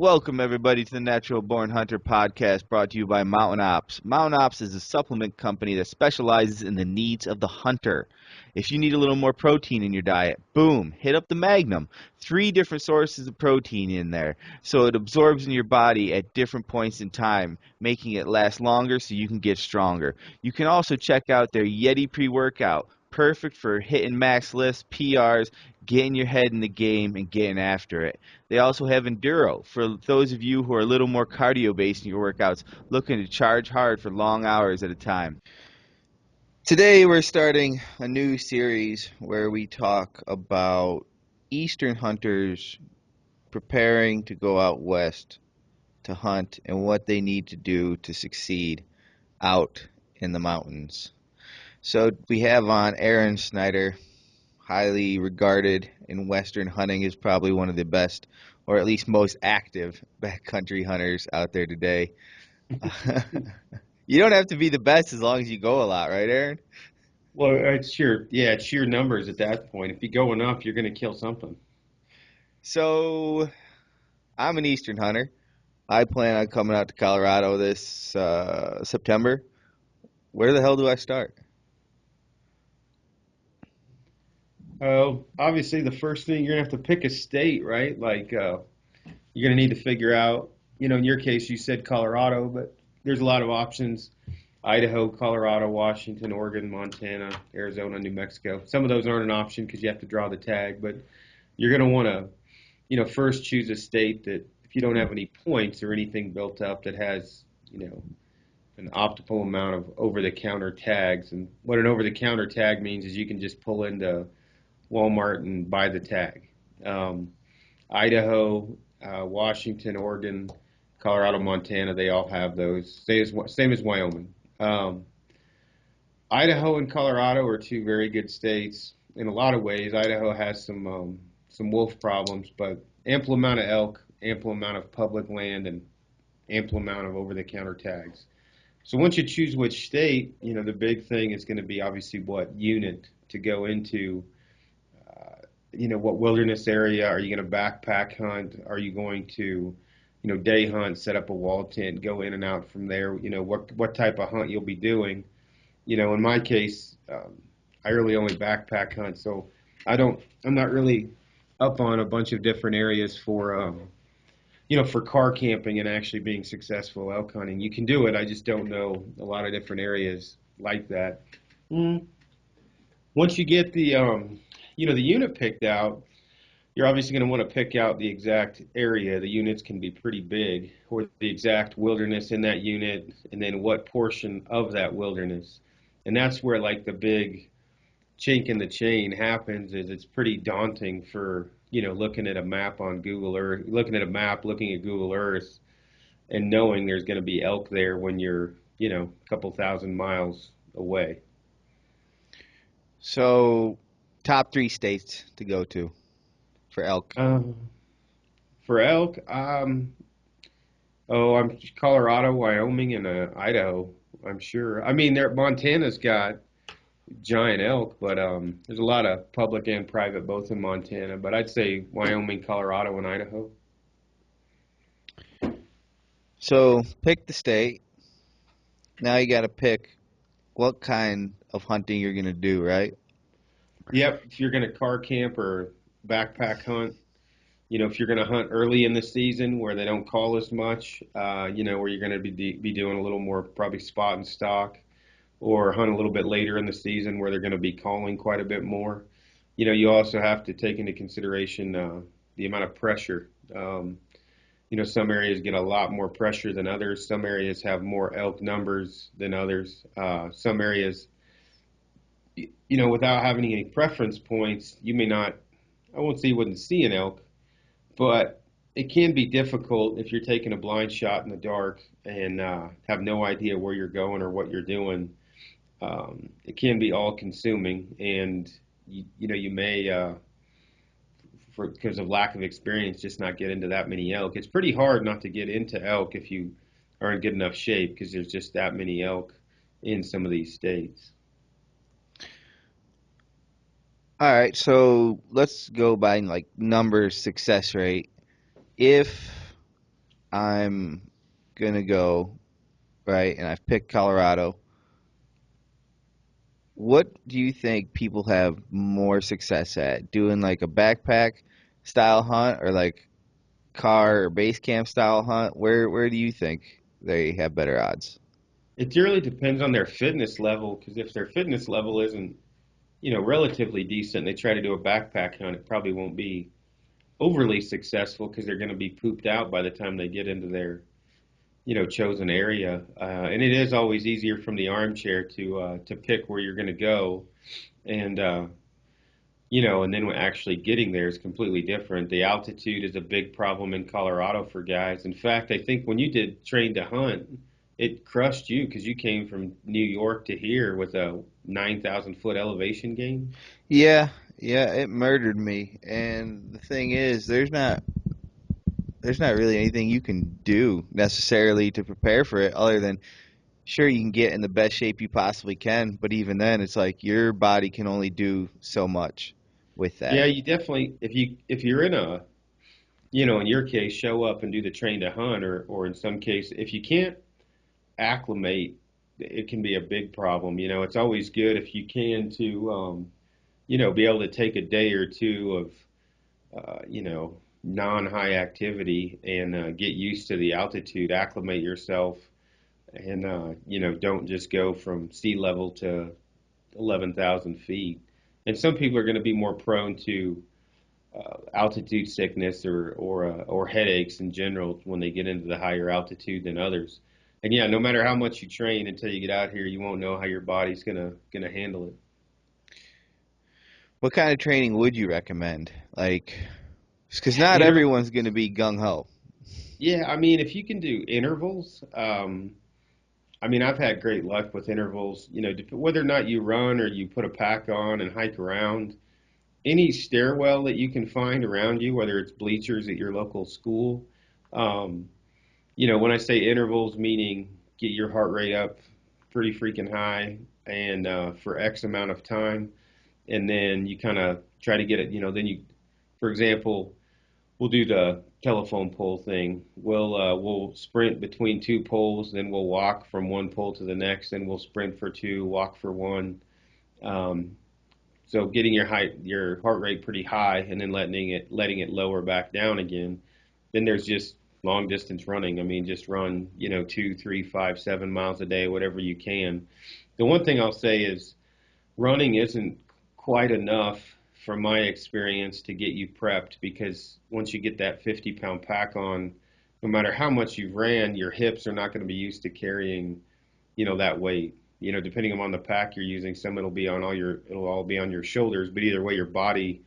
Welcome, everybody, to the Natural Born Hunter podcast brought to you by Mountain Ops. Mountain Ops is a supplement company that specializes in the needs of the hunter. If you need a little more protein in your diet, boom, hit up the Magnum. 3 different sources of protein in there, so it absorbs in your body at different points in time, making it last longer so you can get stronger. You can also check out their Yeti pre-workout. Perfect for hitting max lifts, PRs, getting your head in the game, and getting after it. They also have Enduro for those of you who are a little more cardio based in your workouts, looking to charge hard for long hours at a time. Today we're starting a new series where we talk about Eastern hunters preparing to go out west to hunt and what they need to do to succeed out in the mountains. So we have on Aron Snyder, highly regarded in Western hunting, is probably one of the best, or at least most active, backcountry hunters out there today. You don't have to be the best as long as you go a lot, right, Aaron? Well, it's sheer numbers at that point. If you go enough, you're going to kill something. So, I'm an Eastern hunter. I plan on coming out to Colorado this September. Where the hell do I start? Obviously, the first thing you're going to have to pick a state, right? You're going to need to figure out, in your case, you said Colorado, but there's a lot of options. Idaho, Colorado, Washington, Oregon, Montana, Arizona, New Mexico. Some of those aren't an option because you have to draw the tag, but you're going to want to, first choose a state that if you don't have any points or anything built up that has, an optimal amount of over-the-counter tags. And what an over-the-counter tag means is you can just pull into Walmart and buy the tag. Um, Idaho, Washington, Oregon, Colorado, Montana, they all have those. Same as Wyoming. Um, Idaho and Colorado are two very good states in a lot of ways. Idaho has some wolf problems, but ample amount of elk, ample amount of public land, and ample amount of over-the-counter tags. So once you choose which state, the big thing is going to be obviously what unit to go into. What wilderness area are you going to backpack hunt? Are you going to, day hunt, set up a wall tent, go in and out from there? What type of hunt you'll be doing. In my case, I really only backpack hunt, so I'm not really up on a bunch of different areas for car camping and actually being successful elk hunting. You can do it. I just don't know a lot of different areas like that. Mm. Once you get the unit picked out, you're obviously going to want to pick out the exact area. The units can be pretty big, or the exact wilderness in that unit, and then what portion of that wilderness. And that's where like the big chink in the chain happens is it's pretty daunting for, looking at a map on Google Earth, looking at Google Earth and knowing there's going to be elk there when you're, a couple thousand miles away. So, top 3 states to go to for elk. Um, for elk, I'm Colorado, Wyoming, and Idaho. I'm sure. I mean, Montana's got giant elk, but there's a lot of public and private both in Montana. But I'd say Wyoming, Colorado, and Idaho. So, pick the state. Now you got to pick what kind of hunting you're going to do, right? Yep, if you're going to car camp or backpack hunt, if you're going to hunt early in the season where they don't call as much, where you're going to be doing a little more probably spot and stock, or hunt a little bit later in the season where they're going to be calling quite a bit more. You also have to take into consideration the amount of pressure. Some areas get a lot more pressure than others. Some areas have more elk numbers than others. Some areas, without having any preference points, you may not, I won't say you wouldn't see an elk, but it can be difficult if you're taking a blind shot in the dark and have no idea where you're going or what you're doing. It can be all consuming, and you may because of lack of experience just not get into that many elk. It's pretty hard not to get into elk if you are in good enough shape because there's just that many elk in some of these states. All right, so let's go by like numbers success rate. If I'm gonna go, right, and I've picked Colorado. What do you think people have more success at? Doing like a backpack style hunt or like car or base camp style hunt? Where do you think they have better odds? It really depends on their fitness level, because if their fitness level isn't, relatively decent, and they try to do a backpack hunt, it probably won't be overly successful because they're going to be pooped out by the time they get into their, chosen area. And it is always easier from the armchair to pick where you're going to go, and and then when actually getting there is completely different. The altitude is a big problem in Colorado for guys. In fact, I think when you did train to hunt, it crushed you because you came from New York to here with a 9,000-foot elevation gain. Yeah, yeah, it murdered me. And the thing is, there's not really anything you can do necessarily to prepare for it other than sure you can get in the best shape you possibly can, but even then it's like your body can only do so much with Yeah, that. you definitely if you're in a in your case, show up and do the train to hunt, or in some case, if you can't acclimate, it can be a big problem. It's always good if you can to be able to take a day or two of non-high activity and get used to the altitude, acclimate yourself, and don't just go from sea level to 11,000 feet. And some people are going to be more prone to altitude sickness or headaches in general when they get into the higher altitude than others. And yeah, no matter how much you train until you get out here, you won't know how your body's gonna handle it. What kind of training would you recommend? Like, because not Inter everyone's going to be gung ho. yeah, I mean, if you can do intervals, I mean, I've had great luck with intervals. Whether or not you run or you put a pack on and hike around, any stairwell that you can find around you, whether it's bleachers at your local school. Um, when I say intervals, meaning get your heart rate up pretty freaking high and for X amount of time, and then you kind of try to get it. Then for example, we'll do the telephone pole thing. We'll sprint between two poles, then we'll walk from one pole to the next, then we'll sprint for two, walk for one. Um, so getting your heart rate pretty high, and then letting it lower back down again. Then there's just long distance running. I mean, just run 2, 3, 5, 7 miles a day, whatever you can. The one thing I'll say is running isn't quite enough from my experience to get you prepped, because once you get that 50-pound pack on, no matter how much you've ran, your hips are not going to be used to carrying that weight. Depending on the pack you're using, some it'll all be on your shoulders, but either way, your body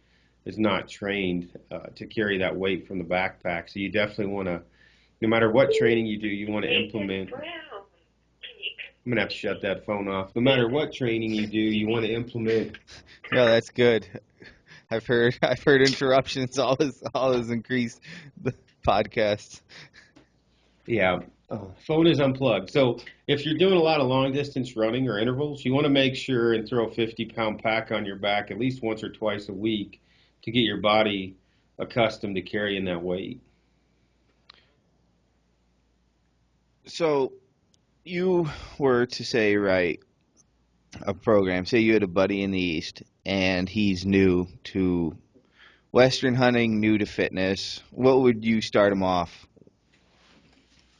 is not trained to carry that weight from the backpack. So you definitely want to, no matter what training you do, you want to implement. I'm gonna have to shut that phone off. No matter what training you do, you want to implement. Yeah, that's good. I've heard interruptions always increase the podcast. Yeah, phone is unplugged. So if you're doing a lot of long distance running or intervals, you want to make sure and throw a 50-pound pack on your back at least once or twice a week to get your body accustomed to carrying that weight. So you were to say, right, a program. Say you had a buddy in the East and he's new to Western hunting, new to fitness. What would you start him off?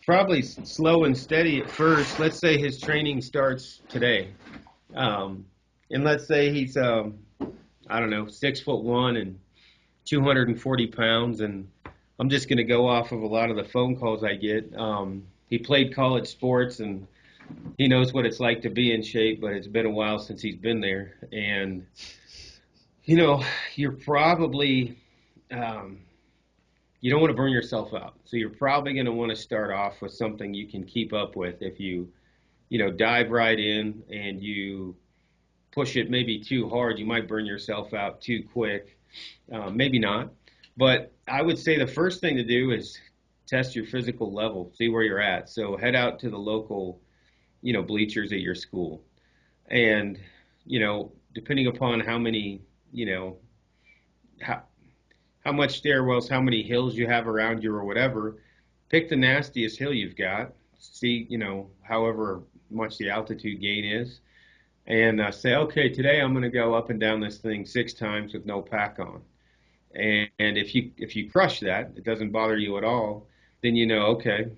Probably slow and steady at first. Let's say his training starts today. Um, and let's say he's, I don't know, 6'1" and 240 pounds. And I'm just going to go off of a lot of the phone calls I get. He played college sports and he knows what it's like to be in shape, but it's been a while since he's been there. And, you know, you're probably, um, you don't want to burn yourself out. So you're probably going to want to start off with something you can keep up with. If you dive right in and you push it maybe too hard, you might burn yourself out too quick. Maybe not. But I would say the first thing to do is test your physical level, see where you're at. So head out to the local, bleachers at your school. And, depending upon how many, how, how much stairwells, how many hills you have around you or whatever, pick the nastiest hill you've got, see, however much the altitude gain is, and say, okay, today I'm going to go up and down this thing 6 times with no pack on. And if you crush that, it doesn't bother you at all, then okay,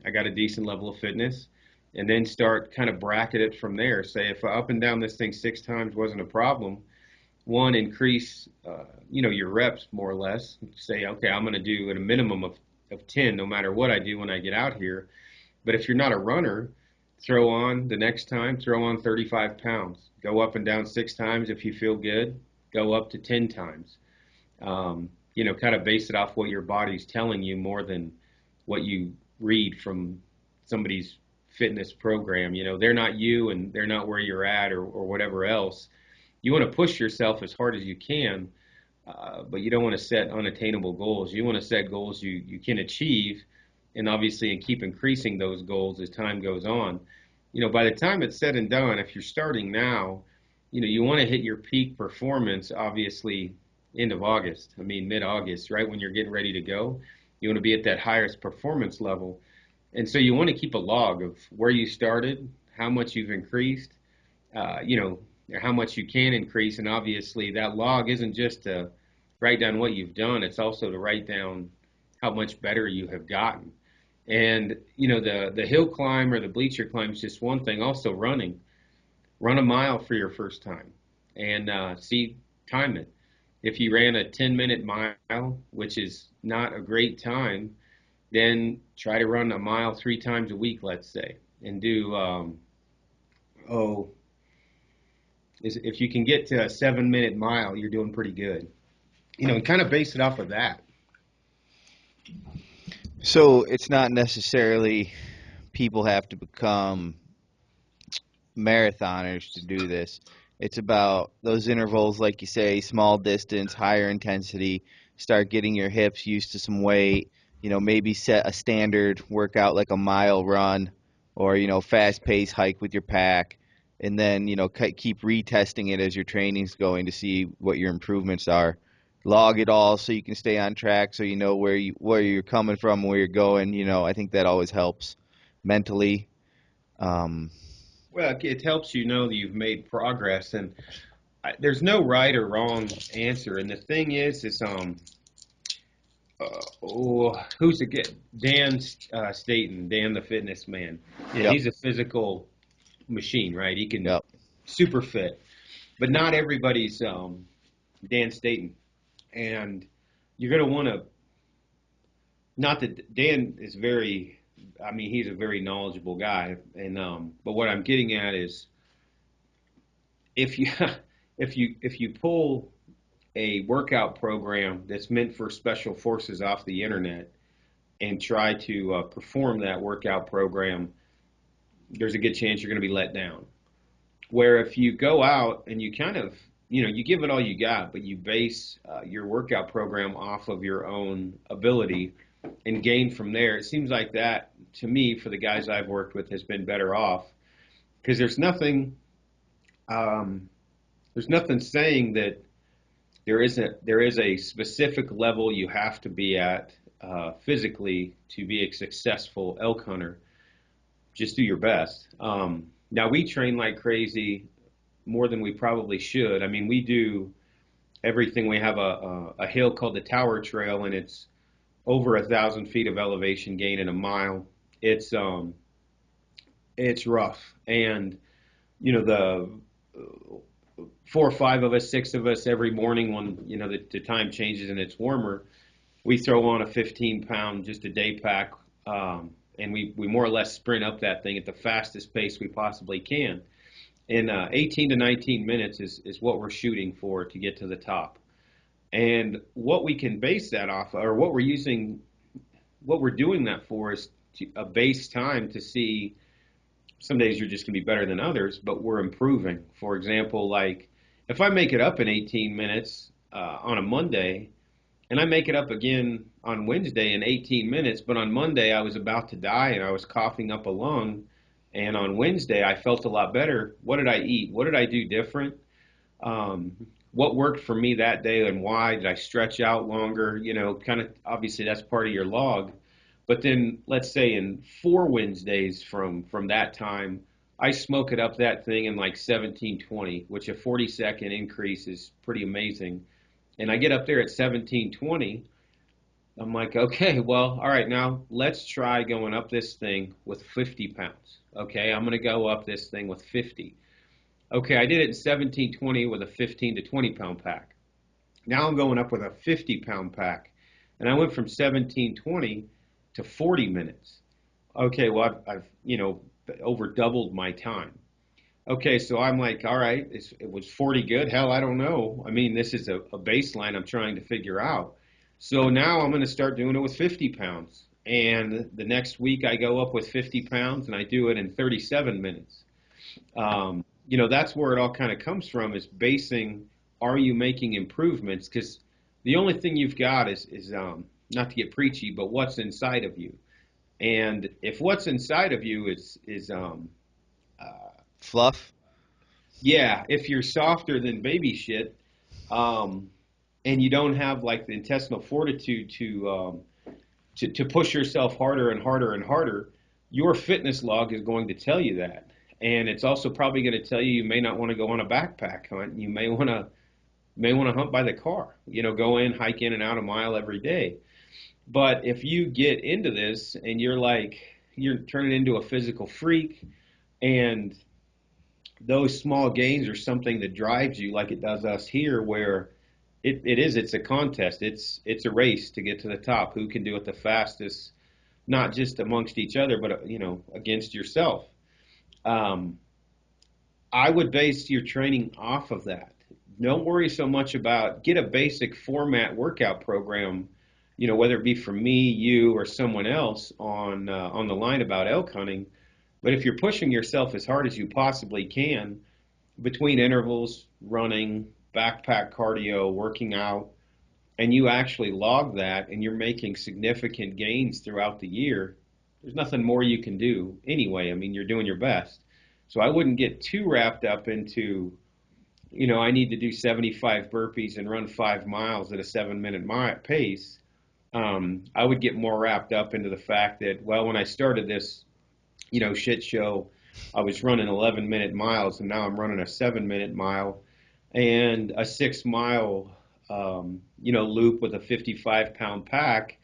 I got a decent level of fitness, and then start kind of bracket it from there. Say if up and down this thing 6 times wasn't a problem, one, increase your reps more or less. Say, okay, I'm going to do at a minimum of 10 no matter what I do when I get out here. But if you're not a runner, throw on the next time, throw on 35 pounds. Go up and down 6 times. If you feel good, go up to 10 times. Kind of base it off what your body's telling you more than what you read from somebody's fitness program. They're not you and they're not where you're at or whatever else. You want to push yourself as hard as you can, but you don't want to set unattainable goals. You want to set goals you can achieve, and obviously and keep increasing those goals as time goes on. By the time it's said and done, if you're starting now, you want to hit your peak performance, obviously, end of August. I mean, mid-August, right when you're getting ready to go. You want to be at that highest performance level. And so you want to keep a log of where you started, how much you've increased, or how much you can increase. And obviously that log isn't just to write down what you've done, it's also to write down how much better you have gotten. And, the hill climb or the bleacher climb is just one thing. Also running. Run a mile for your first time and time it. If you ran a 10-minute mile, which is not a great time, then try to run a mile 3 times a week, let's say, and do, if you can get to a 7-minute mile, you're doing pretty good. And kind of base it off of that. So it's not necessarily people have to become marathoners to do this. It's about those intervals, like you say, small distance, higher intensity, start getting your hips used to some weight, maybe set a standard workout like a mile run or, fast pace hike with your pack. And then, keep retesting it as your training's going to see what your improvements are. Log it all so you can stay on track, so you know where you're coming from, where you're going. I think that always helps mentally. Well, it helps you know that you've made progress, and there's no right or wrong answer. And the thing is who's the get Dan Staton, Dan the fitness man. Yeah, Yep. he's a physical machine, right? He can Yep. super fit, but not everybody's Dan Staton, and you're going to want to. Not that Dan is very. I mean, he's a very knowledgeable guy, and but what I'm getting at is if you if you pull a workout program that's meant for special forces off the internet and try to perform that workout program, there's a good chance you're going to be let down. Where if you go out and you kind of, you give it all you got, but you base your workout program off of your own ability and gain from there, it seems like that, to me, for the guys I've worked with, has been better off. Because there's nothing saying that there is a specific level you have to be at physically to be a successful elk hunter. Just do your best. Now we train like crazy, more than we probably should. I mean, we do everything. We have a hill called the Tower Trail, and it's over 1,000 feet of elevation gain in a mile. It's rough, and the 4 or 5 of us, 6 of us every morning when the time changes and it's warmer, we throw on a 15-pound just a day pack, and we more or less sprint up that thing at the fastest pace we possibly can. And 18 to 19 minutes is what we're shooting for to get to the top. And what we can base that off, or what we're doing that for, is a base time to see. Some days you're just going to be better than others, but we're improving. For example, like if I make it up in 18 minutes on a Monday, and I make it up again on Wednesday in 18 minutes, but on Monday I was about to die and I was coughing up a lung, and on Wednesday I felt a lot better. What did I eat? What did I do different? What worked for me that day and why? Did I stretch out longer? Kind of obviously that's part of your log. But then let's say in 4 Wednesdays from that time, I smoke it up that thing in like 1720, which a 40-second increase is pretty amazing. And I get up there at 1720. I'm like, okay, well, all right, now let's try going up this thing with 50 pounds. Okay, I'm going to go up this thing with 50. Okay, I did it in 1720 with a 15 to 20 pound pack. Now I'm going up with a 50-pound pack. And I went from 1720 to 40 minutes. Okay, well, I've over doubled my time. Okay, so I'm like, all right, it was 40 good? Hell, I don't know. I mean, this is a baseline I'm trying to figure out. So now I'm going to start doing it with 50 pounds. And the next week I go up with 50 pounds and I do it in 37 minutes. That's where it all kind of comes from, is basing, are you making improvements? Because the only thing you've got is not to get preachy, but what's inside of you. And if what's inside of you Fluff. yeah, if you're softer than baby shit, and you don't have like the intestinal fortitude to push yourself harder and harder and harder, your fitness log is going to tell you that. And it's also probably going to tell you may not want to go on a backpack hunt. You may want to hunt by the car. Go in, hike in and out a mile every day. But if you get into this and you're turning into a physical freak, and those small gains are something that drives you like it does us here, where it's a contest. It's a race to get to the top. Who can do it the fastest, not just amongst each other, but against yourself. I would base your training off of that. Don't worry so much about, get a basic format workout program, whether it be for me, you, or someone else on the line about elk hunting. But if you're pushing yourself as hard as you possibly can between intervals, running, backpack cardio, working out, and you actually log that and you're making significant gains throughout the year, there's nothing more you can do anyway. I mean, you're doing your best. So I wouldn't get too wrapped up into, I need to do 75 burpees and run 5 miles at a 7-minute pace. I would get more wrapped up into the fact that, well, when I started this, shit show, I was running 11-minute miles, and now I'm running a 7-minute mile and a 6-mile, loop with a 55-pound pack.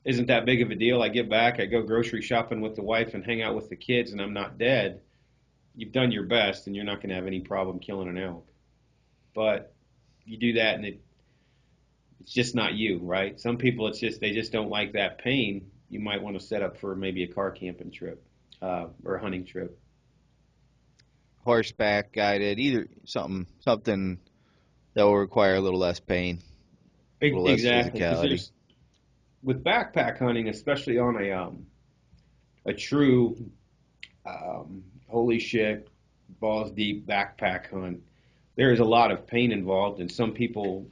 Isn't that big of a deal? I get back, I go grocery shopping with the wife and hang out with the kids, and I'm not dead. You've done your best, and you're not going to have any problem killing an elk. But you do that, and it's just not you, right? Some people, they just don't like that pain. You might want to set up for maybe a car camping trip or a hunting trip. Horseback, guided, either something that will require a little less pain, a little less Exactly, because physicality. with backpack hunting, especially on a true holy shit balls deep backpack hunt, there is a lot of pain involved, and some people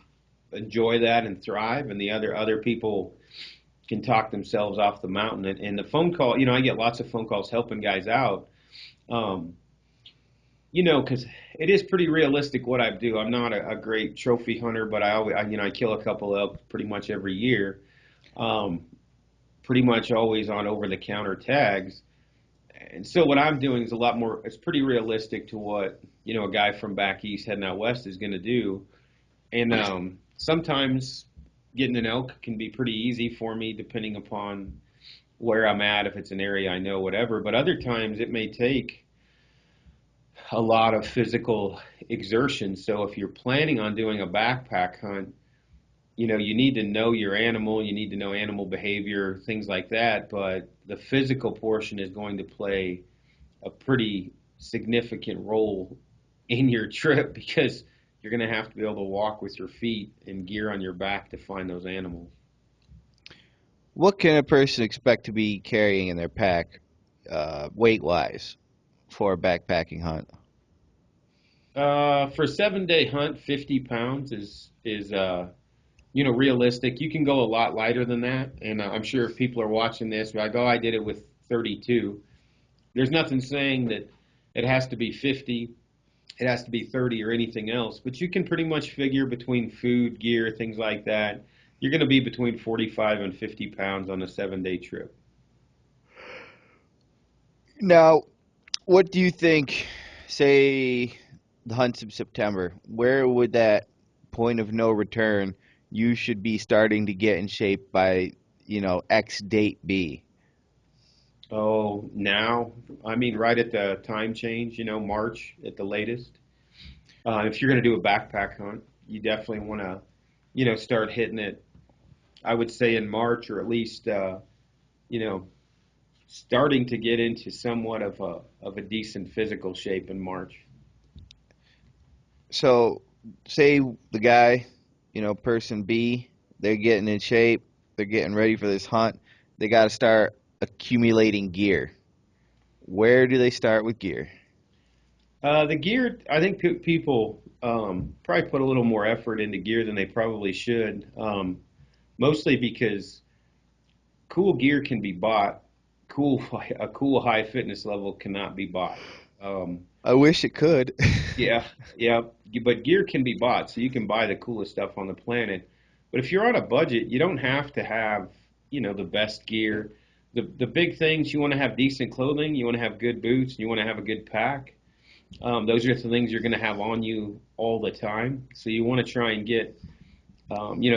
enjoy that and thrive, and the other people can talk themselves off the mountain. And the phone call, I get lots of phone calls helping guys out, because it is pretty realistic what I do. I'm not a great trophy hunter, but I kill a couple elk pretty much every year, pretty much always on over-the-counter tags. And so what I'm doing is a lot more, it's pretty realistic to what, a guy from back east heading out west is going to do. And sometimes getting an elk can be pretty easy for me depending upon where I'm at, if it's an area I know, whatever. But other times it may take a lot of physical exertion. So if you're planning on doing a backpack hunt, you need to know your animal, you need to know animal behavior, things like that. But the physical portion is going to play a pretty significant role in your trip, because you're going to have to be able to walk with your feet and gear on your back to find those animals. What can a person expect to be carrying in their pack, weight-wise, for a backpacking hunt? For a 7-day hunt, 50 pounds is realistic. You can go a lot lighter than that, and I'm sure if people are watching this, like, oh, I did it with 32. There's nothing saying that it has to be 50, it has to be 30 or anything else, but you can pretty much figure between food, gear, things like that, you're going to be between 45 and 50 pounds on a 7-day trip. Now, what do you think, say, the hunt's in September? Where would that point of no return you should be starting to get in shape by, X date be? Oh, now, I mean, right at the time change, March at the latest. If you're going to do a backpack hunt, you definitely want to, start hitting it. I would say in March, or at least, you know, starting to get into somewhat of a decent physical shape in March. So, say the guy, person B, they're getting in shape, they're getting ready for this hunt, they got to start accumulating gear. Where do they start with gear? The gear, I think people probably put a little more effort into gear than they probably should, mostly because cool gear can be bought. Cool, a cool high fitness level cannot be bought. Um, I wish it could. yeah, yeah, but gear can be bought, so you can buy the coolest stuff on the planet. But if you're on a budget, you don't have to have, the best gear. The big things, you want to have decent clothing, you want to have good boots, you want to have a good pack. Those are the things you're going to have on you all the time. So you want to try and get,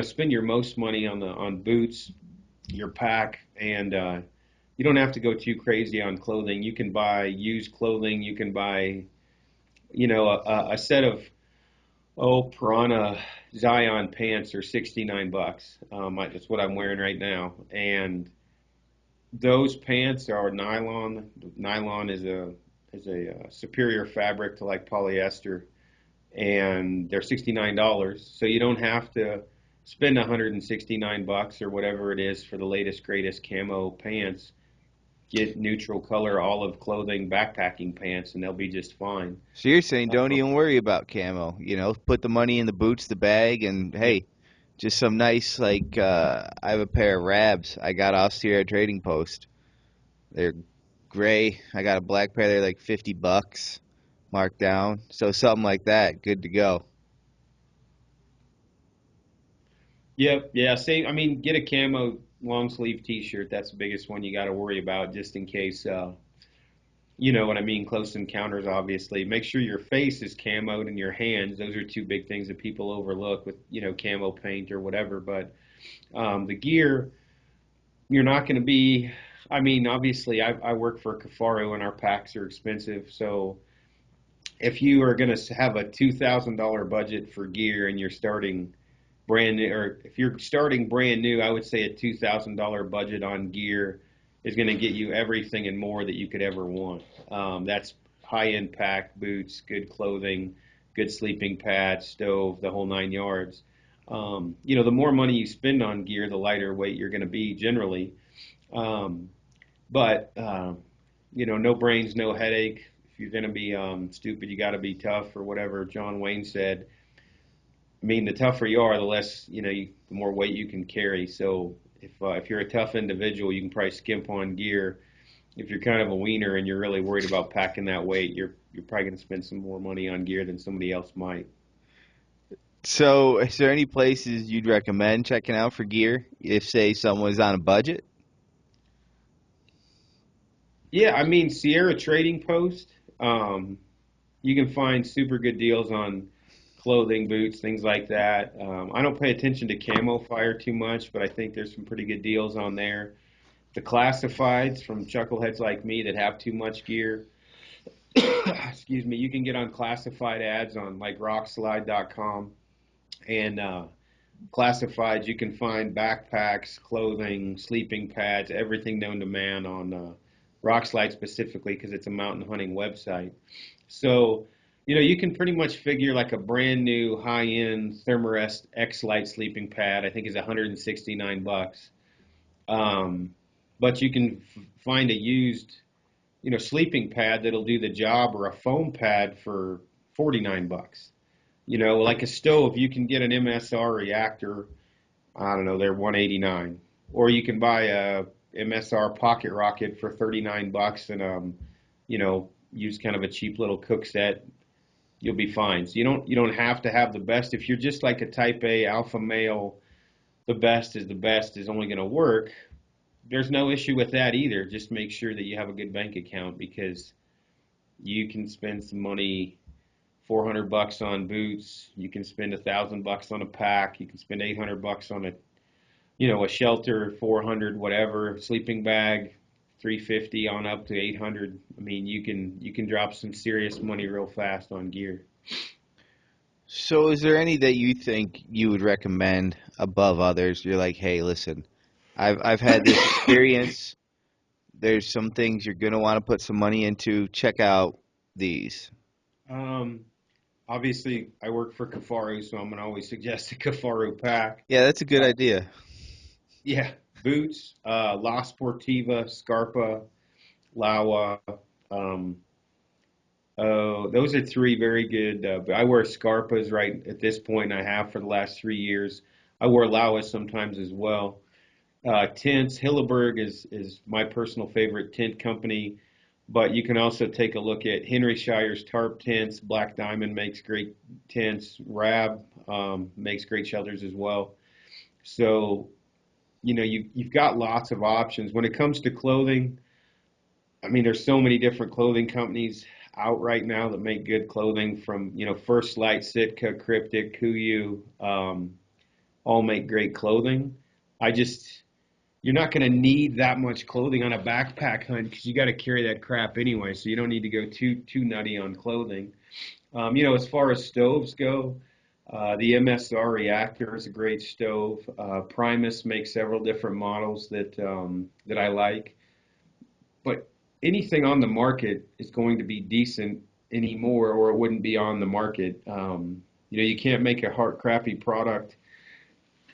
spend your most money on boots, your pack, and you don't have to go too crazy on clothing. You can buy used clothing. You can buy, a set of Piranha Zion pants are 69 bucks. That's what I'm wearing right now, and those pants are nylon. Nylon is a superior fabric to like polyester, and they're $69. So you don't have to spend 169 bucks or whatever it is for the latest greatest camo pants. Get neutral color olive clothing backpacking pants, and they'll be just fine. So you're saying don't Um, even worry about camo, put the money in the boots, the bag, and yeah, hey, just some nice, like, I have a pair of Rabs I got off Sierra Trading Post. They're gray. I got a black pair, they're like 50 bucks marked down. So something like that, good to go. yeah. Same. I mean, get a camo long sleeve T-shirt. That's the biggest one you got to worry about, just in case. You know what I mean? Close encounters, obviously. Make sure your face is camoed and your hands. Those are two big things that people overlook with, camo paint or whatever. But the gear, you're not going to be. I mean, obviously, I work for Kifaru and our packs are expensive. So if you are going to have a $2,000 budget for gear and you're starting brand new, or if you're starting brand new, I would say a $2,000 budget on gear is going to get you everything and more that you could ever want. That's high-end pack, boots, good clothing, good sleeping pads, stove, the whole 9 yards. The more money you spend on gear, the lighter weight you're going to be generally. Um, but no brains, no headache. If you're going to be stupid, you got to be tough, or whatever John Wayne said. I mean, the tougher you are, the less, the more weight you can carry. So if you're a tough individual, you can probably skimp on gear. If you're kind of a wiener and you're really worried about packing that weight, you're probably going to spend some more money on gear than somebody else might. So, is there any places you'd recommend checking out for gear if, say, someone's on a budget? Yeah, I mean, Sierra Trading Post, you can find super good deals on clothing, boots, things like that. I don't pay attention to Camo Fire too much, but I think there's some pretty good deals on there. The classifieds from chuckleheads like me that have too much gear, excuse me, you can get on classified ads on like rockslide.com, and classifieds you can find backpacks, clothing, sleeping pads, everything known to man on Rockslide specifically because it's a mountain hunting website. So, you can pretty much figure like a brand new high-end Thermarest X-Lite sleeping pad, I think is 169 bucks. Um, but you can find a used, sleeping pad that'll do the job, or a foam pad for 49 bucks. Like a stove, you can get an MSR reactor. I don't know, they're 189. Or you can buy a MSR pocket rocket for 39 bucks and use kind of a cheap little cook set. You'll be fine. So you don't have to have the best. If you're just like a type A alpha male, the best is only going to work. there's no issue with that either. Just make sure that you have a good bank account because you can spend some money, $400 on boots. You can spend $1,000 on a pack. You can spend $800 on a shelter, 400, whatever, sleeping bag, 350 on up to 800. I mean, you can drop some serious money real fast on gear. So, is there any that you think you would recommend above others? You're like, hey, listen, I've had this experience. There's some things you're gonna want to put some money into. Check out these. Um, Obviously, I work for Kifaru, so I'm gonna always suggest a Kifaru pack. Yeah, that's a good Uh, idea. yeah, boots, La Sportiva, Scarpa, Lawa. Um, oh, those are three very good. I wear Scarpas right at this point, and I have for the last 3 years. I wear Lawas sometimes as well. Tents, Hilleberg is my personal favorite tent company, but you can also take a look at Henry Shire's tarp tents. Black Diamond makes great tents. Rab makes great shelters as well. So, you've got lots of options. When it comes to clothing, I mean, there's so many different clothing companies out right now that make good clothing from, First Light, Sitka, Cryptic, Kuiu, all make great clothing. I just, you're not going to need that much clothing on a backpack hunt because you got to carry that crap anyway. So you don't need to go too nutty on clothing. As far as stoves go, the MSR Reactor is a great stove. Primus makes several different models that I like. But anything on the market is going to be decent anymore, or it wouldn't be on the market. You can't make a crappy product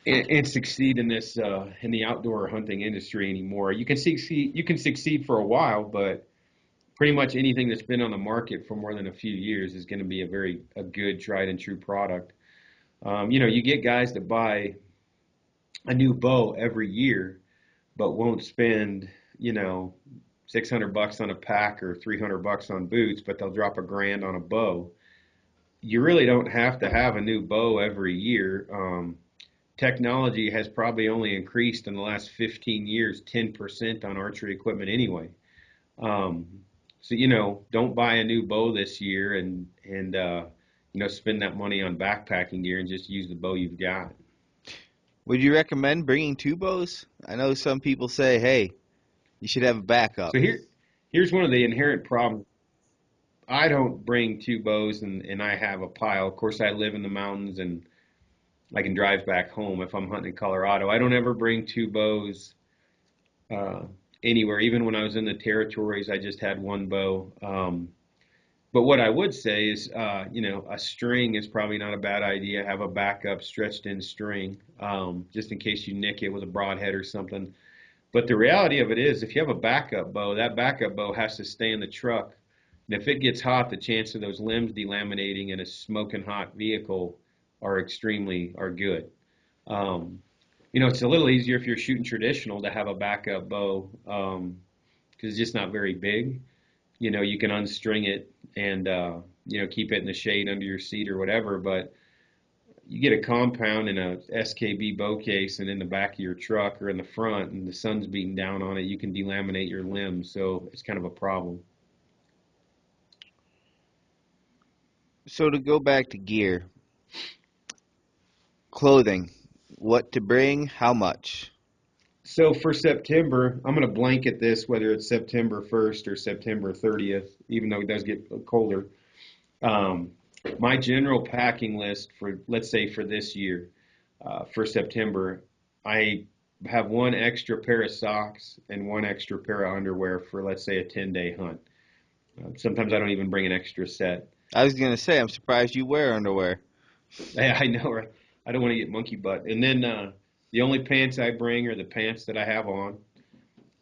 and succeed in this in the outdoor hunting industry anymore. You can succeed for a while, but pretty much anything that's been on the market for more than a few years is going to be a good tried and true product. You get guys that buy a new bow every year, but won't spend you know $600 on a pack or $300 on boots, but they'll drop $1,000 on a bow. You really don't have to have a new bow every year. Technology has probably only increased in the last 15 years 10% on archery equipment anyway. Um, so don't buy a new bow this year and spend that money on backpacking gear and just use the bow you've got. Would you recommend bringing two bows? I know some people say, hey, you should have a backup. So here's one of the inherent problems. I don't bring two bows and I have a pile. Of course, I live in the mountains and I can drive back home if I'm hunting in Colorado. I don't ever bring two bows uh, anywhere. Even when I was in the territories, I just had one bow. But what I would say is, a string is probably not a bad idea. Have a backup stretched in string, just in case you nick it with a broadhead or something. But the reality of it is, if you have a backup bow, that backup bow has to stay in the truck. And if it gets hot, the chance of those limbs delaminating in a smoking hot vehicle are good. It's a little easier if you're shooting traditional to have a backup bow because it's just not very big. You can unstring it and keep it in the shade under your seat or whatever. But you get a compound in a SKB bow case and in the back of your truck or in the front, and the sun's beating down on it, you can delaminate your limbs. So it's kind of a problem. So to go back to gear, clothing, what to bring, how much. So for September, I'm going to blanket this whether it's September 1st or September 30th, even though it does get colder. Um, my general packing list for, let's say, for this year, for September, I have one extra pair of socks and one extra pair of underwear for, let's say, a 10-day hunt. Sometimes I don't even bring an extra set. I was gonna say, I'm surprised you wear underwear. I know, right? I don't want to get monkey butt. And then the only pants I bring are the pants that I have on.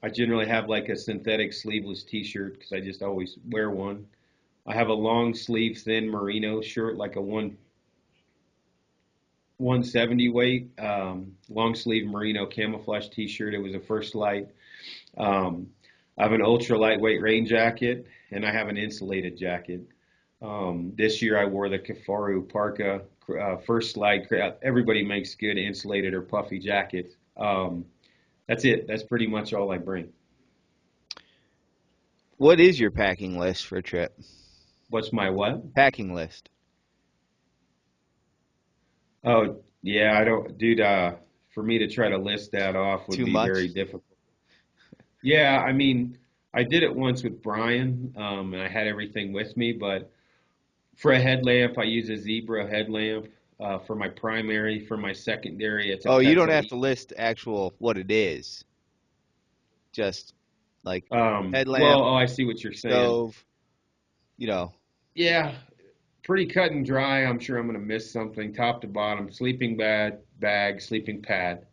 I generally have like a synthetic sleeveless t-shirt because I just always wear one. I have a long sleeve thin merino shirt, like a 170 weight, long sleeve merino camouflage t-shirt. It was a First Light. Um, I have an ultra lightweight rain jacket, and I have an insulated jacket. This year I wore the Kifaru parka, First Light. Everybody makes good insulated or puffy jackets. That's it. That's pretty much all I bring. What is your packing list for a trip? What's my what? Packing list. Oh, yeah, I don't, dude, for me to try to list that off would Too be much? very difficult. Yeah, I mean, I did it once with Brian, and I had everything with me, but for a headlamp, I use a zebra headlamp. For my primary, for my secondary, it's a Oh, you don't have Petzl. to list actual what it is. Just like Well, headlamp, oh, I see what you're saying. stove, you know. Yeah, pretty cut and dry. I'm sure I'm going to miss something top to bottom. Sleeping bag, sleeping pad.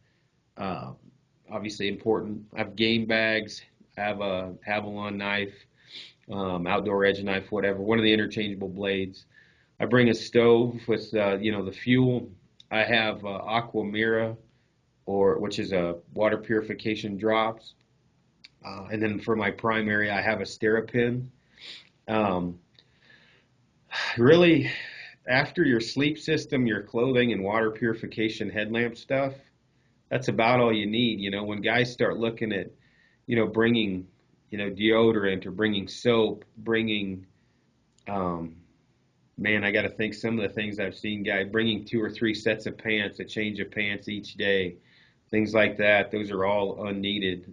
Uh, Obviously important. I have game bags. I have a Avalon knife, outdoor edge knife, whatever. One of the interchangeable blades. I bring a stove with the fuel. I have Aquamira, or which is a water purification drops. And then for my primary, I have a Sterapin. Um, Really, after your sleep system, your clothing, and water purification headlamp stuff, that's about all you need. When guys start looking at, bringing, deodorant or bringing soap, bringing, um, man, I got to think some of the things I've seen guys bringing 2 or 3 sets of pants, a change of pants each day, things like that. Those are all unneeded.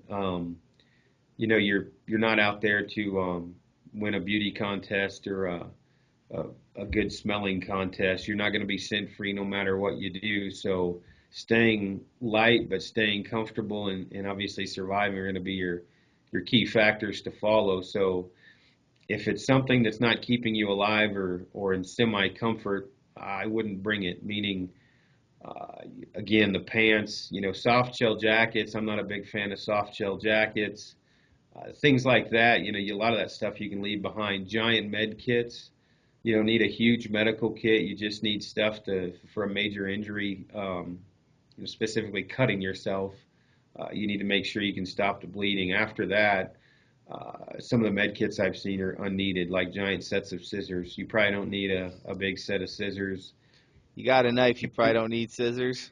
You're not out there to win a beauty contest or a, a good smelling contest. You're not going to be scent free no matter what you do. So staying light but staying comfortable and obviously surviving are going to be your key factors to follow. So if it's something that's not keeping you alive or in semi comfort, I wouldn't bring it. Meaning, uh, again, the pants, soft shell jackets. I'm not a big fan of soft shell jackets. Things like that. A lot of that stuff you can leave behind. Giant med kits. You don't need a huge medical kit. You just need stuff for a major injury, specifically cutting yourself. You need to make sure you can stop the bleeding. After that, some of the med kits I've seen are unneeded, like giant sets of scissors. You probably don't need a big set of scissors. You got a knife, you probably don't need scissors.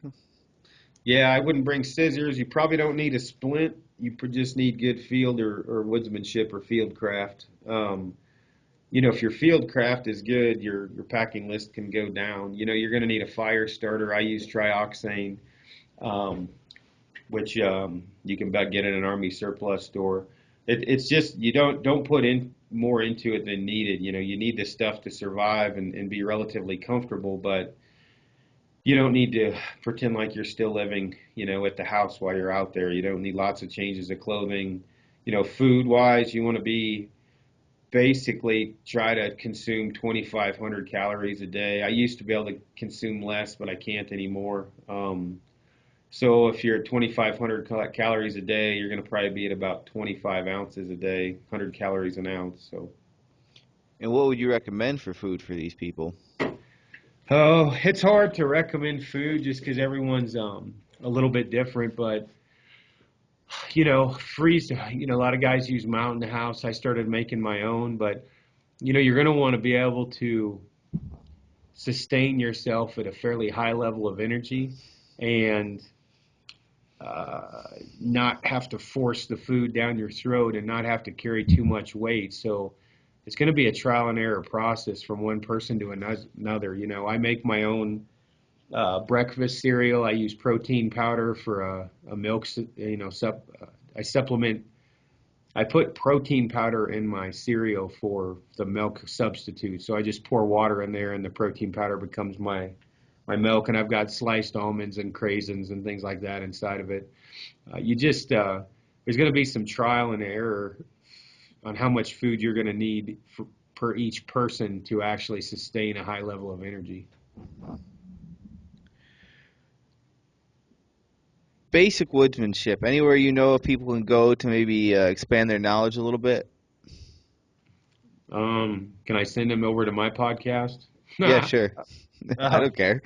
Yeah, I wouldn't bring scissors. You probably don't need a splint. You just need good field or woodsmanship or field craft. If your field craft is good, your packing list can go down. You're going to need a fire starter. I use trioxane, um, which you can about get in an army surplus store. It's just you don't put in more into it than needed. You need this stuff to survive and be relatively comfortable, but you don't need to pretend like you're still living, at the house while you're out there. You don't need lots of changes of clothing. Food wise, you want to be basically try to consume 2,500 calories a day. I used to be able to consume less, but I can't anymore. So if you're at 2,500 calories a day, you're going to probably be at about 25 ounces a day, 100 calories an ounce. So, And what would you recommend for food for these people? oh, it's hard to recommend food just because everyone's a little bit different, but freeze. A lot of guys use Mountain House. I started making my own, but you're going to want to be able to sustain yourself at a fairly high level of energy and not have to force the food down your throat and not have to carry too much weight. So it's going to be a trial and error process from one person to another. I make my own breakfast cereal. I use protein powder for a milk, I supplement. I put protein powder in my cereal for the milk substitute. So I just pour water in there and the protein powder becomes my milk. And I've got sliced almonds and craisins and things like that inside of it. There's going to be some trial and error on how much food you're going to need per each person to actually sustain a high level of energy. Basic woodsmanship. Anywhere you know if people can go to maybe expand their knowledge a little bit? Can I send them over to my podcast? Yeah, sure. I uh, don't care.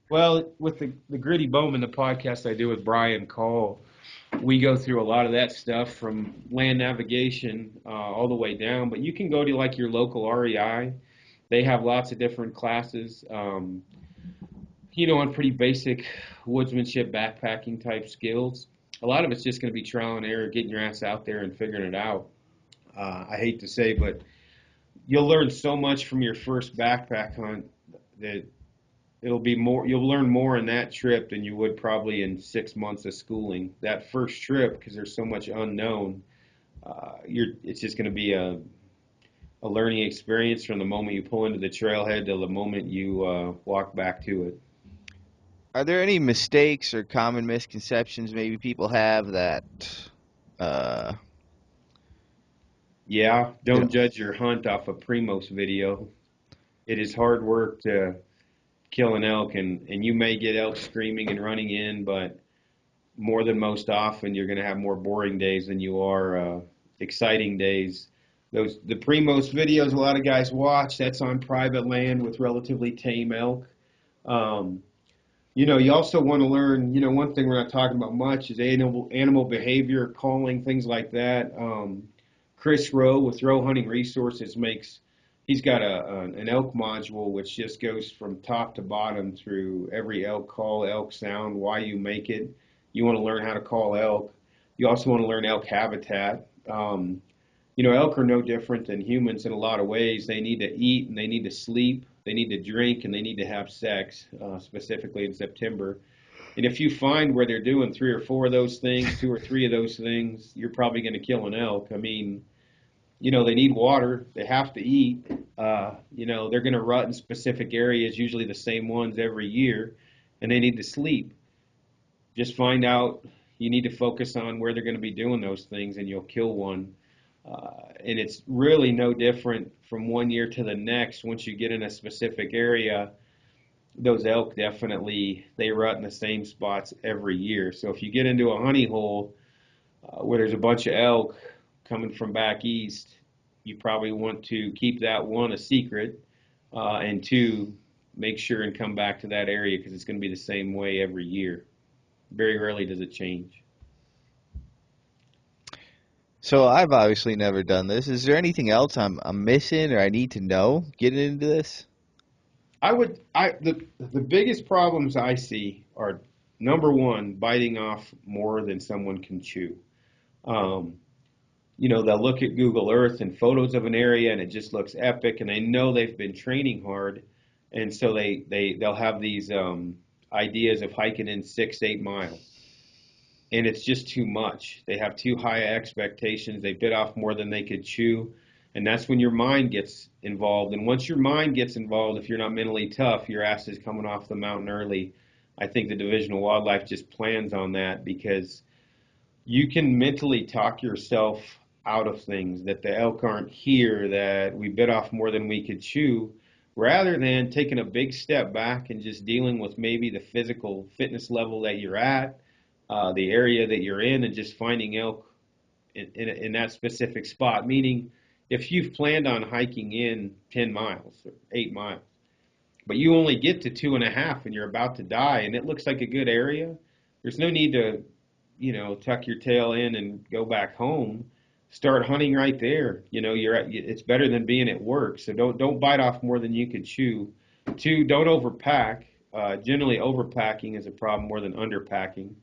well, with the Gritty Bowman, the podcast I do with Brian Cole, we go through a lot of that stuff from land navigation all the way down. But you can go to like your local REI. They have lots of different classes. on pretty basic woodsmanship, backpacking type skills. A lot of it's just going to be trial and error, getting your ass out there and figuring it out. I hate to say, but you'll learn so much from your first backpack hunt that it'll be more. You'll learn more in that trip than you would probably in 6 months of schooling. That first trip, because there's so much unknown, it's just going to be a learning experience from the moment you pull into the trailhead till the moment you walk back to it. Are there any mistakes or common misconceptions maybe people have that, uh, Yeah, you don't know, judge your hunt off a Primos video. It is hard work to kill an elk, and you may get elk screaming and running in, but more than most often, you're going to have more boring days than you are exciting days. The Primos videos a lot of guys watch, that's on private land with relatively tame elk. Um, you also want to learn, one thing we're not talking about much is animal behavior, calling, things like that. Chris Rowe with Rowe Hunting Resources he's got an elk module which just goes from top to bottom through every elk call, elk sound, why you make it. You want to learn how to call elk. You also want to learn elk habitat. Elk are no different than humans in a lot of ways. They need to eat and they need to sleep. They need to drink and they need to have sex, specifically in September. And if you find where they're doing three or four of those things, two or three of those things, you're probably going to kill an elk. I mean, they need water. They have to eat. They're going to rut in specific areas, usually the same ones every year, and they need to sleep. Just find out you need to focus on where they're going to be doing those things, and you'll kill one. And it's really no different from one year to the next. Once you get in a specific area, those elk they rut in the same spots every year. So if you get into a honey hole where there's a bunch of elk coming from back east, you probably want to keep that, one, a secret, and two, make sure and come back to that area because it's going to be the same way every year. Very rarely does it change. so I've obviously never done this. Is there anything else I'm missing or I need to know getting into this? The biggest problems I see are, number one, biting off more than someone can chew. Um, they'll look at Google Earth and photos of an area and it just looks epic, and they know they've been training hard, and so they'll have these ideas of hiking in 6-8 miles, and it's just too much. They have too high expectations. They bit off more than they could chew, and that's when your mind gets involved. And once your mind gets involved, if you're not mentally tough, your ass is coming off the mountain early. I think the Division of Wildlife just plans on that because you can mentally talk yourself out of things, that the elk aren't here, that we bit off more than we could chew, rather than taking a big step back and just dealing with maybe the physical fitness level that you're at, the area that you're in, and just finding elk in that specific spot. Meaning, if you've planned on hiking in 10 miles or 8 miles, but you only get to 2.5 and you're about to die, and it looks like a good area, there's no need to, tuck your tail in and go back home. Start hunting right there. It's better than being at work. So don't bite off more than you can chew. Two, don't overpack. Generally, overpacking is a problem more than underpacking.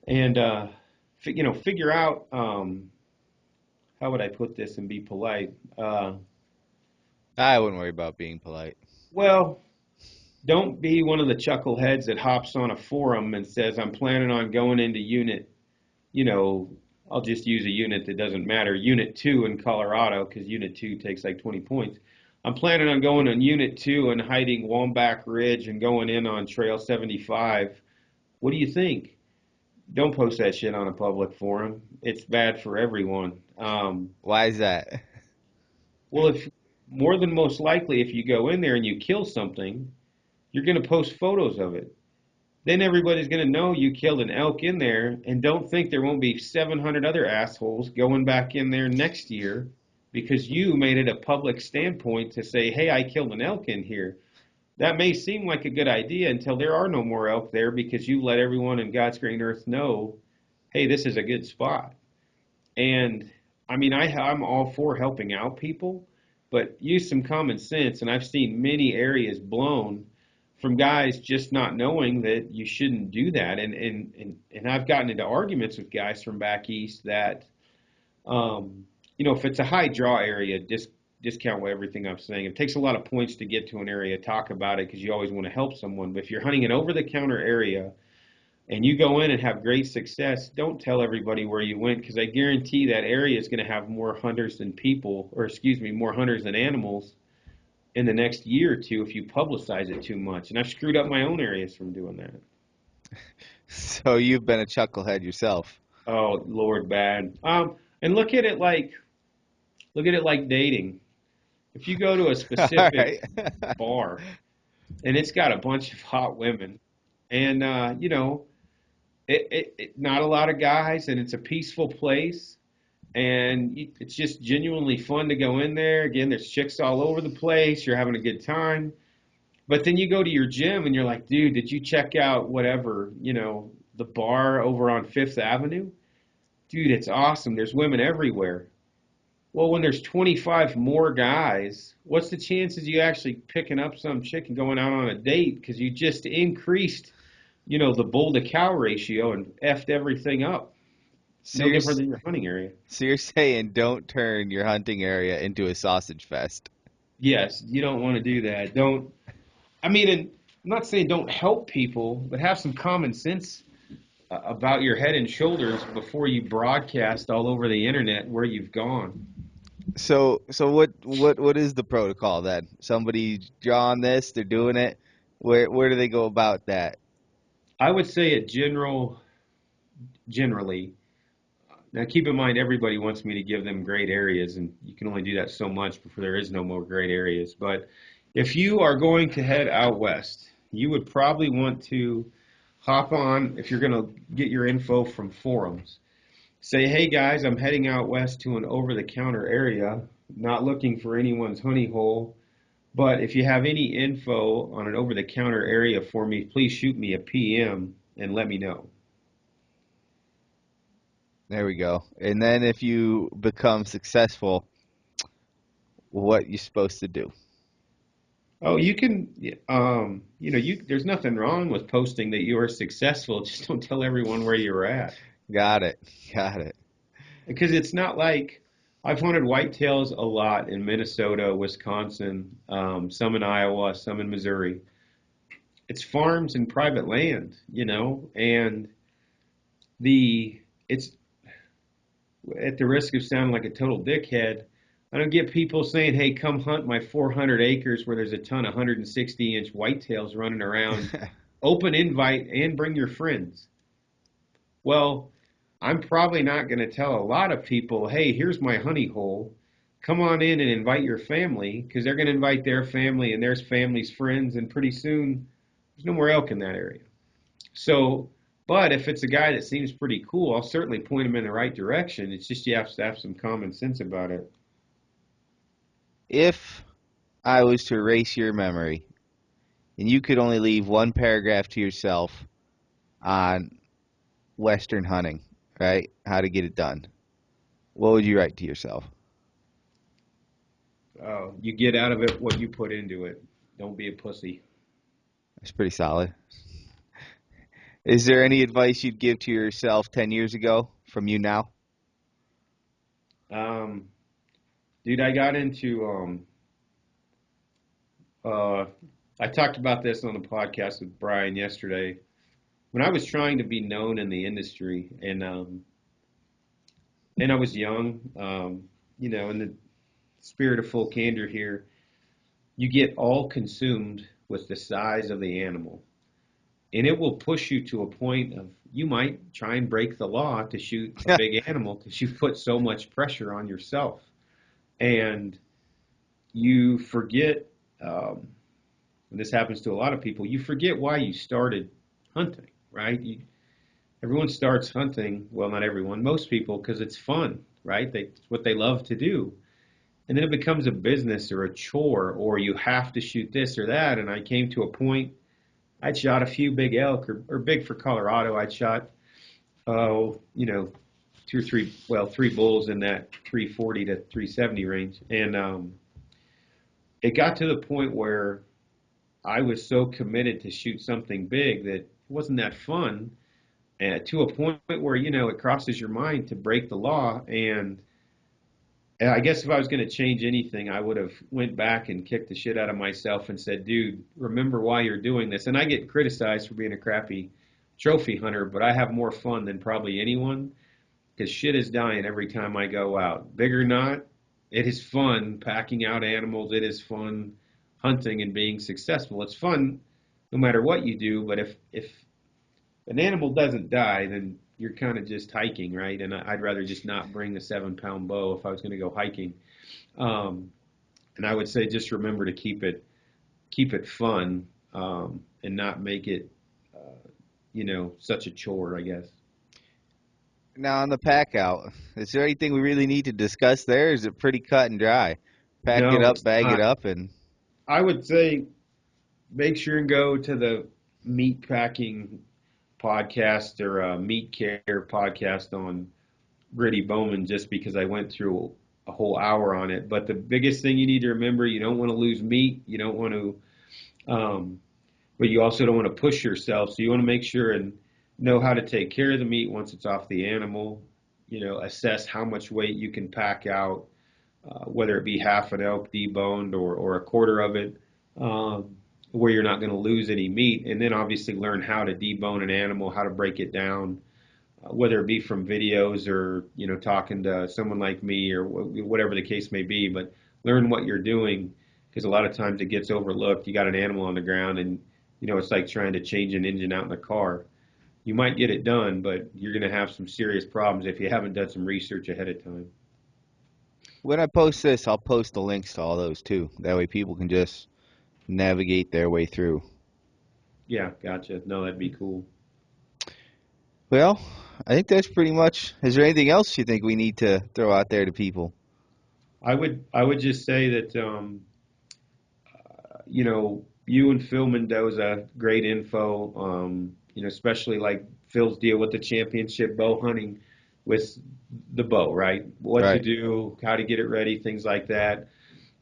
And figure out, how would I put this and be polite? I wouldn't worry about being polite. Well, don't be one of the chuckleheads that hops on a forum and says, I'm planning on going into unit, you know, I'll just use a unit that doesn't matter, Unit 2 in Colorado, because Unit 2 takes like 20 points. I'm planning on going on Unit 2 and hiding Womback Ridge and going in on Trail 75. What do you think? Don't post that shit on a public forum. It's bad for everyone. Why is that? Well, if more than most likely, if you go in there and you kill something, you're going to post photos of it. Then everybody's going to know you killed an elk in there, and don't think there won't be 700 other assholes going back in there next year because you made it a public standpoint to say, hey, I killed an elk in here. That may seem like a good idea until there are no more elk there because you let everyone in God's green earth know, hey, this is a good spot. And I mean, I'm all for helping out people, but use some common sense. And I've seen many areas blown from guys just not knowing that you shouldn't do that. And I've gotten into arguments with guys from back east that, if it's a high draw area, discount everything I'm saying. It takes a lot of points to get to an area, talk about it because you always want to help someone. But if you're hunting an over-the-counter area and you go in and have great success, don't tell everybody where you went because I guarantee that area is going to have more hunters than people, or excuse me, more hunters than animals in the next year or two if you publicize it too much. And I've screwed up my own areas from doing that. So you've been a chucklehead yourself. Oh, Lord, bad. And look at it like dating. If you go to a All specific right. bar and it's got a bunch of hot women, and not a lot of guys, and it's a peaceful place, and it's just genuinely fun to go in there. Again, there's chicks all over the place. You're having a good time. But then you go to your gym and you're like, dude, did you check out whatever, the bar over on Fifth Avenue? Dude, it's awesome. There's women everywhere. Well, when there's 25 more guys, what's the chances you actually picking up some chick and going out on a date because you just increased, the bull to cow ratio and effed everything up? So No you're, different than your hunting area. so you're saying don't turn your hunting area into a sausage fest. Yes, you don't want to do that. Don't. I mean, and I'm not saying don't help people, but have some common sense about your head and shoulders before you broadcast all over the internet where you've gone. So what is the protocol then? Somebody drawing this, they're doing it. Where do they go about that? I would say generally. Now, keep in mind, everybody wants me to give them great areas, and you can only do that so much before there is no more great areas. But if you are going to head out west, you would probably want to hop on, if you're going to get your info from forums. Say, hey guys, I'm heading out west to an over-the-counter area, not looking for anyone's honey hole, but if you have any info on an over-the-counter area for me, please shoot me a PM and let me know. There we go. And then if you become successful, what you supposed to do? Oh, you can, there's nothing wrong with posting that you are successful. Just don't tell everyone where you're at. Got it. Got it. Because it's not like I've hunted whitetails a lot in Minnesota, Wisconsin, some in Iowa, some in Missouri. It's farms and private land, and it's at the risk of sounding like a total dickhead. I don't get people saying, hey, come hunt my 400 acres where there's a ton of 160-inch whitetails running around. Open invite and bring your friends. Well, I'm probably not going to tell a lot of people, hey, here's my honey hole. Come on in and invite your family because they're going to invite their family and their family's friends, and pretty soon there's no more elk in that area. So, but if it's a guy that seems pretty cool, I'll certainly point him in the right direction. It's just you have to have some common sense about it. If I was to erase your memory and you could only leave one paragraph to yourself on Western hunting, right? How to get it done. What would you write to yourself? You get out of it what you put into it. Don't be a pussy. That's pretty solid. Is there any advice you'd give to yourself 10 years ago from you now? Um, Dude, I got into I talked about this on the podcast with Brian yesterday. When I was trying to be known in the industry, and I was young, in the spirit of full candor here, you get all consumed with the size of the animal. And it will push you to a point of you might try and break the law to shoot a big animal because you put so much pressure on yourself. And you forget, and this happens to a lot of people, you forget why you started hunting, right? Everyone starts hunting, well, not everyone, most people, because it's fun, right? It's what they love to do. And then it becomes a business or a chore, or you have to shoot this or that. And I came to a point, I'd shot a few big elk, or big for Colorado. I'd shot, two or three, well, three bulls in that 340 to 370 range. And it got to the point where I was so committed to shoot something big that it wasn't that fun, to a point where it crosses your mind to break the law. And I guess if I was going to change anything, I would have went back and kicked the shit out of myself and said, dude, remember why you're doing this. And I get criticized for being a crappy trophy hunter, but I have more fun than probably anyone because shit is dying every time I go out. Big or not, it is fun packing out animals. It is fun hunting and being successful. It's fun no matter what you do, but if an animal doesn't die, then you're kind of just hiking, right? And I'd rather just not bring a 7-pound bow if I was going to go hiking. Um, and I would say just remember to keep it fun, and not make it, such a chore, I guess. Now on the pack out, is there anything we really need to discuss there? Is it pretty cut and dry? Pack it No, up, it's bag it not. up, and I would say make sure and go to the meat packing podcast or meat care podcast on Gritty Bowman just because I went through a whole hour on it. But the biggest thing you need to remember, you don't want to lose meat. You don't want to, um, but you also don't want to push yourself. So you want to make sure and know how to take care of the meat once it's off the animal. Assess how much weight you can pack out, whether it be half an elk deboned or a quarter of it, where you're not going to lose any meat. And then obviously learn how to debone an animal, how to break it down, whether it be from videos or talking to someone like me or whatever the case may be. But learn what you're doing because a lot of times it gets overlooked. You got an animal on the ground and it's like trying to change an engine out in a car. You might get it done, but you're going to have some serious problems if you haven't done some research ahead of time. when I post this, I'll post the links to all those too. That way people can just navigate their way through. Yeah, gotcha. No, that'd be cool. Well, I think that's pretty much. Is there anything else you think we need to throw out there to people? I would just say that you and Phil Mendoza, great info. Especially like Phil's deal with the championship bow hunting with the bow, right? What to Right. do, how to get it ready, things like that.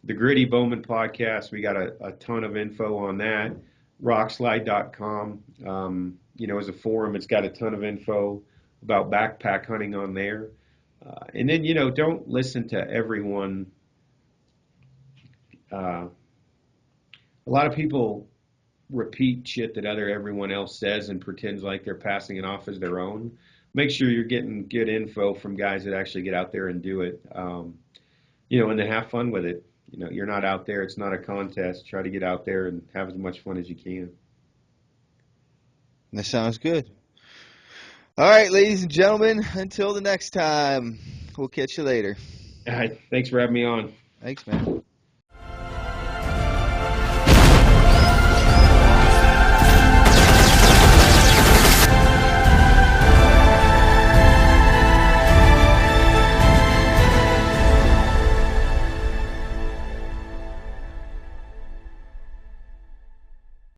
The Gritty Bowman podcast, we got a ton of info on that. Rockslide.com, is a forum. It's got a ton of info about backpack hunting on there. And then, don't listen to everyone. Uh, a lot of people repeat shit that everyone else says and pretends like they're passing it off as their own. Make sure you're getting good info from guys that actually get out there and do it. And then have fun with it. You're not out there. It's not a contest. Try to get out there and have as much fun as you can. That sounds good. All right, ladies and gentlemen, until the next time, we'll catch you later. All right. Thanks for having me on. Thanks, man.